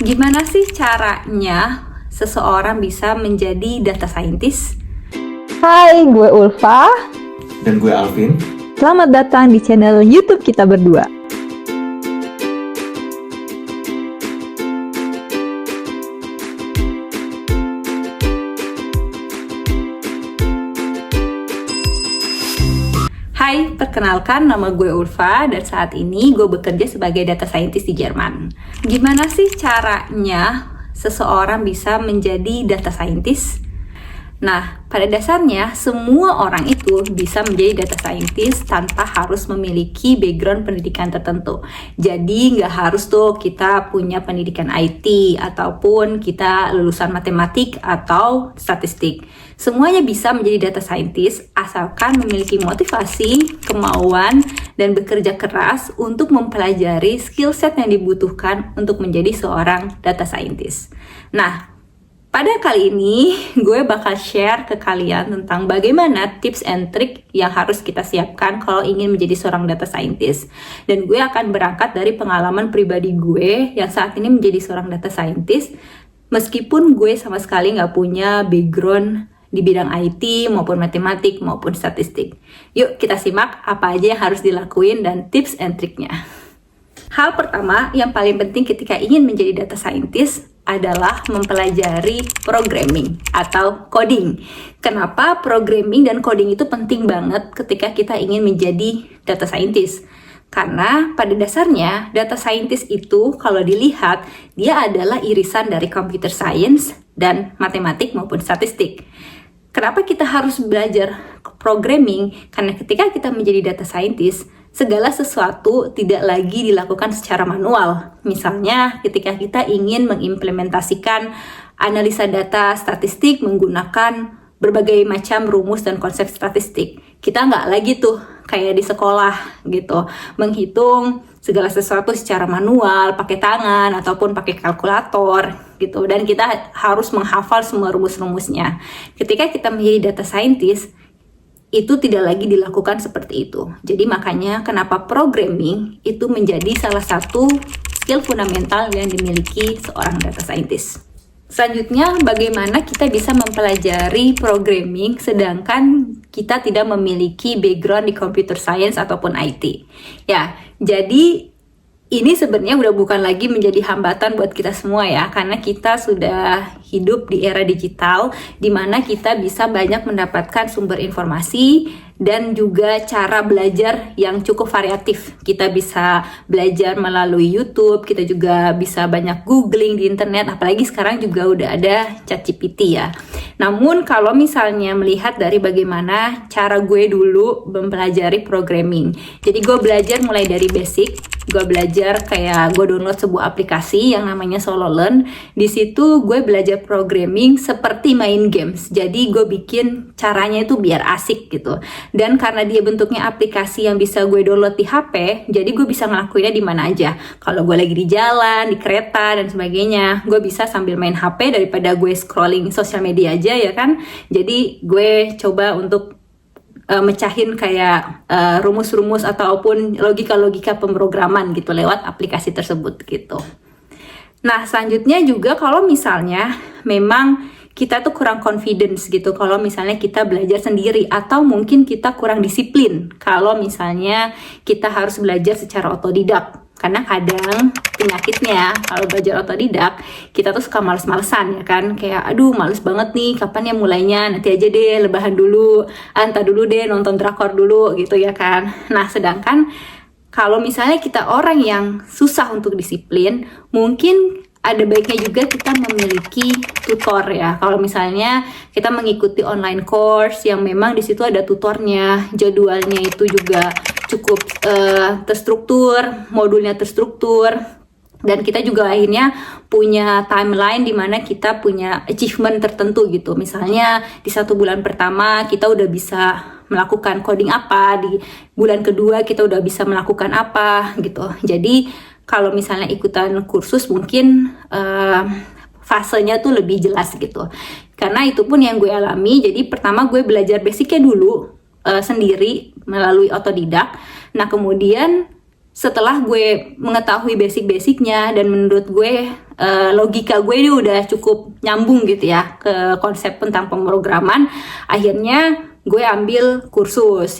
Gimana sih caranya seseorang bisa menjadi data scientist? Hai, gue Ulfa. Dan gue Alvin. Selamat datang di channel YouTube kita berdua. Hai, perkenalkan nama gue Ulfa dan saat ini gue bekerja sebagai data scientist di Jerman. Gimana sih caranya seseorang bisa menjadi data scientist? Nah, pada dasarnya semua orang itu bisa menjadi data scientist tanpa harus memiliki background pendidikan tertentu. Jadi nggak harus tuh kita punya pendidikan IT ataupun kita lulusan matematik atau statistik. Semuanya bisa menjadi data scientist asalkan memiliki motivasi, kemauan, dan bekerja keras untuk mempelajari skill set yang dibutuhkan untuk menjadi seorang data scientist. Nah, pada kali ini, gue bakal share ke kalian tentang bagaimana tips and trick yang harus kita siapkan kalau ingin menjadi seorang data scientist. Dan gue akan berangkat dari pengalaman pribadi gue yang saat ini menjadi seorang data scientist, meskipun gue sama sekali nggak punya background di bidang IT maupun matematik maupun statistik. Yuk kita simak apa aja yang harus dilakuin dan tips and triknya. Hal pertama yang paling penting ketika ingin menjadi data scientist adalah mempelajari programming atau coding. Kenapa programming dan coding itu penting banget ketika kita ingin menjadi data scientist? Karena pada dasarnya data scientist itu kalau dilihat dia adalah irisan dari computer science dan matematik maupun statistik. Kenapa kita harus belajar programming? Karena ketika kita menjadi data scientist, segala sesuatu tidak lagi dilakukan secara manual. Misalnya ketika kita ingin mengimplementasikan analisa data statistik menggunakan berbagai macam rumus dan konsep statistik. Kita nggak lagi tuh kayak di sekolah gitu, menghitung segala sesuatu secara manual, pakai tangan ataupun pakai kalkulator gitu. Dan kita harus menghafal semua rumus-rumusnya. Ketika kita menjadi data scientist, itu tidak lagi dilakukan seperti itu. Jadi makanya kenapa programming itu menjadi salah satu skill fundamental yang dimiliki seorang data scientist. Selanjutnya, bagaimana kita bisa mempelajari programming sedangkan kita tidak memiliki background di computer science ataupun IT. Ya, jadi ini sebenarnya udah bukan lagi menjadi hambatan buat kita semua ya, karena kita sudah hidup di era digital di mana kita bisa banyak mendapatkan sumber informasi dan juga cara belajar yang cukup variatif. Kita bisa belajar melalui YouTube, kita juga bisa banyak googling di internet, apalagi sekarang juga udah ada ChatGPT ya. Namun kalau misalnya melihat dari bagaimana cara gue dulu mempelajari programming. Jadi gue belajar mulai dari basic, gue belajar kayak gue download sebuah aplikasi yang namanya SoloLearn. Di situ gue belajar programming seperti main games. Jadi gue bikin caranya itu biar asik gitu. Dan karena dia bentuknya aplikasi yang bisa gue download di HP, jadi gue bisa ngelakuinnya di mana aja. Kalau gue lagi di jalan, di kereta dan sebagainya, gue bisa sambil main HP daripada gue scrolling sosial media aja ya kan. Jadi gue coba untuk mecahin kayak rumus-rumus ataupun logika-logika pemrograman gitu lewat aplikasi tersebut gitu. Nah, selanjutnya juga kalau misalnya memang kita tuh kurang confidence gitu kalau misalnya kita belajar sendiri atau mungkin kita kurang disiplin kalau misalnya kita harus belajar secara otodidak. Karena kadang penyakitnya kalau belajar otodidak kita tuh suka males-malesan ya kan, kayak aduh males banget nih, kapan ya mulainya, nanti aja deh, lebahan dulu, entar dulu deh, nonton drakor dulu gitu ya kan. Nah, sedangkan kalau misalnya kita orang yang susah untuk disiplin, mungkin ada baiknya juga kita memiliki tutor ya. Kalau misalnya kita mengikuti online course yang memang di situ ada tutornya, jadwalnya itu juga cukup terstruktur, modulnya terstruktur, dan kita juga akhirnya punya timeline di mana kita punya achievement tertentu gitu. Misalnya di 1 bulan pertama kita udah bisa melakukan coding apa, di bulan kedua kita udah bisa melakukan apa gitu. Jadi kalau misalnya ikutan kursus mungkin fasenya tuh lebih jelas gitu. Karena itu pun yang gue alami. Jadi pertama gue belajar basicnya dulu sendiri melalui otodidak. Nah kemudian setelah gue mengetahui basic-basicnya dan menurut gue logika gue ini udah cukup nyambung gitu ya ke konsep tentang pemrograman, akhirnya gue ambil kursus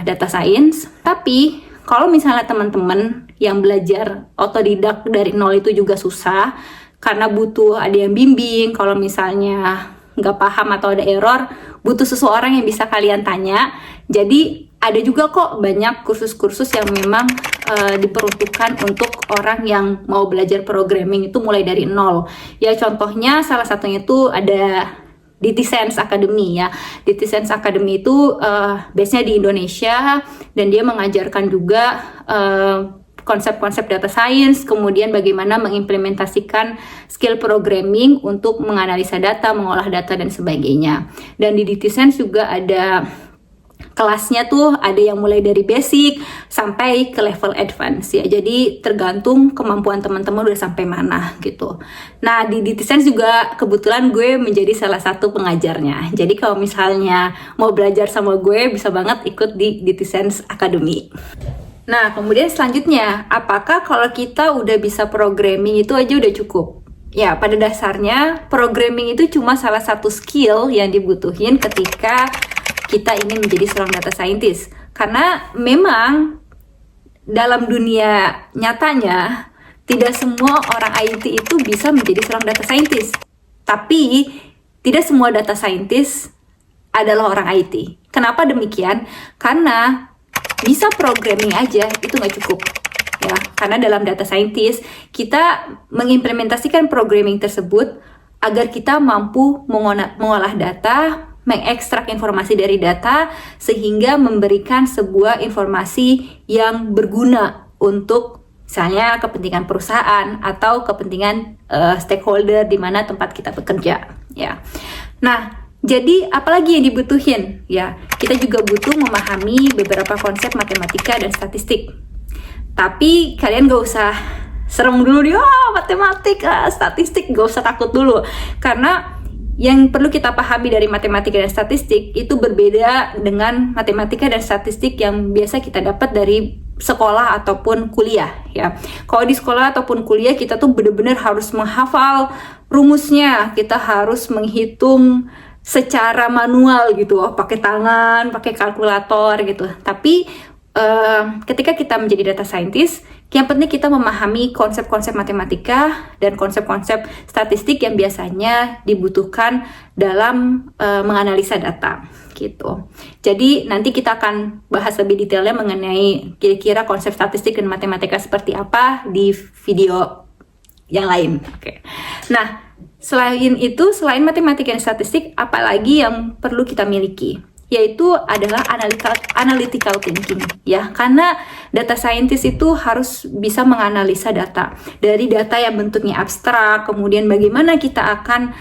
data science. Tapi kalau misalnya teman-teman yang belajar otodidak dari nol itu juga susah karena butuh ada yang bimbing, kalau misalnya nggak paham atau ada error, butuh seseorang yang bisa kalian tanya. Jadi ada juga kok banyak kursus-kursus yang memang diperuntukkan untuk orang yang mau belajar programming itu mulai dari nol. Ya contohnya salah satunya itu ada DT-Sense Academy ya. DT-Sense Academy itu base-nya di Indonesia dan dia mengajarkan juga konsep-konsep data science, kemudian bagaimana mengimplementasikan skill programming untuk menganalisa data, mengolah data dan sebagainya. Dan di DT-Sense juga ada kelasnya tuh, ada yang mulai dari basic sampai ke level advance ya. Jadi tergantung kemampuan teman-teman udah sampai mana gitu. Nah, di DT-Sense juga kebetulan gue menjadi salah satu pengajarnya. Jadi kalau misalnya mau belajar sama gue, bisa banget ikut di DT-Sense Academy. Nah, kemudian selanjutnya, apakah kalau kita udah bisa programming itu aja udah cukup? Ya, pada dasarnya programming itu cuma salah satu skill yang dibutuhin ketika kita ingin menjadi seorang data scientist. Karena memang dalam dunia nyatanya tidak semua orang IT itu bisa menjadi seorang data scientist. Tapi tidak semua data scientist adalah orang IT. Kenapa demikian? Karena bisa programming aja itu nggak cukup. Ya, karena dalam data scientist kita mengimplementasikan programming tersebut agar kita mampu mengolah data, mengekstrak informasi dari data sehingga memberikan sebuah informasi yang berguna untuk misalnya kepentingan perusahaan atau kepentingan stakeholder di mana tempat kita bekerja ya. Nah, jadi apalagi yang dibutuhin ya? Kita juga butuh memahami beberapa konsep matematika dan statistik. Tapi kalian gak usah serem dulu dia matematik, statistik, gak usah takut dulu karena yang perlu kita pahami dari matematika dan statistik itu berbeda dengan matematika dan statistik yang biasa kita dapat dari sekolah ataupun kuliah ya. Kalau di sekolah ataupun kuliah kita tuh benar-benar harus menghafal rumusnya, kita harus menghitung secara manual gitu, pakai tangan, pakai kalkulator gitu. Tapi ketika kita menjadi data scientist, yang penting kita memahami konsep-konsep matematika dan konsep-konsep statistik yang biasanya dibutuhkan dalam menganalisa data gitu. Jadi nanti kita akan bahas lebih detailnya mengenai kira-kira konsep statistik dan matematika seperti apa di video yang lain. Oke. Nah, selain itu, selain matematika dan statistik, apalagi yang perlu kita miliki? Yaitu adalah analytical thinking ya, karena data scientist itu harus bisa menganalisa data dari data yang bentuknya abstrak, kemudian bagaimana kita akan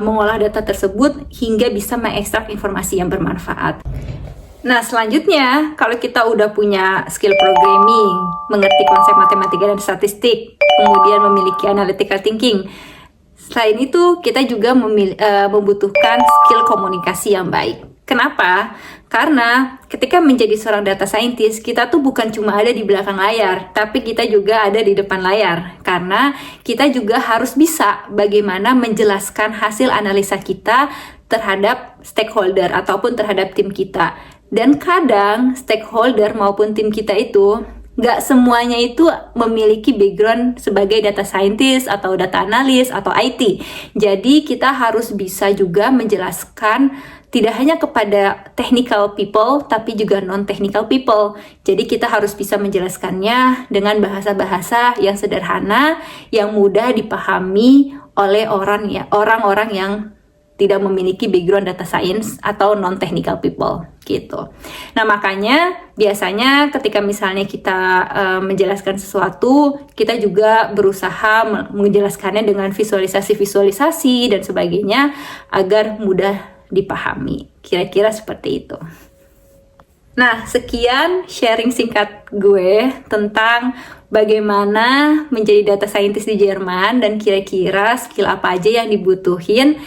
mengolah data tersebut hingga bisa mengekstrak informasi yang bermanfaat. Nah, selanjutnya kalau kita udah punya skill programming, mengerti konsep matematika dan statistik, kemudian memiliki analytical thinking, selain itu kita juga membutuhkan skill komunikasi yang baik. Kenapa? Karena ketika menjadi seorang data scientist, kita tuh bukan cuma ada di belakang layar, tapi kita juga ada di depan layar. Karena kita juga harus bisa bagaimana menjelaskan hasil analisa kita terhadap stakeholder ataupun terhadap tim kita. Dan kadang stakeholder maupun tim kita itu nggak semuanya itu memiliki background sebagai data scientist atau data analis atau IT. Jadi kita harus bisa juga menjelaskan tidak hanya kepada technical people, tapi juga non-technical people. Jadi kita harus bisa menjelaskannya dengan bahasa-bahasa yang sederhana, yang mudah dipahami oleh orang-orang yang tidak memiliki background data science atau non-technical people gitu. Nah, makanya biasanya ketika misalnya kita menjelaskan sesuatu, kita juga berusaha menjelaskannya dengan visualisasi-visualisasi dan sebagainya agar mudah dipahami. Kira-kira seperti itu. Nah, sekian sharing singkat gue tentang bagaimana menjadi data scientist di Jerman dan kira-kira skill apa aja yang dibutuhin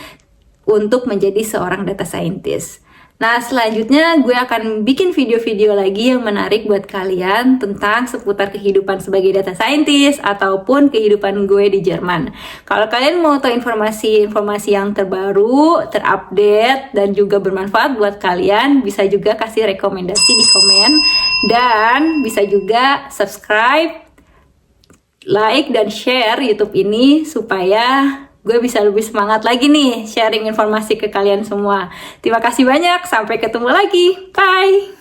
untuk menjadi seorang data scientist. Nah, selanjutnya gue akan bikin video-video lagi yang menarik buat kalian tentang seputar kehidupan sebagai data scientist ataupun kehidupan gue di Jerman. Kalau kalian mau tahu informasi yang terbaru, terupdate, dan juga bermanfaat buat kalian, bisa juga kasih rekomendasi di komen, dan bisa juga subscribe, like, dan share YouTube ini supaya gue bisa lebih semangat lagi nih sharing informasi ke kalian semua. Terima kasih banyak, sampai ketemu lagi. Bye!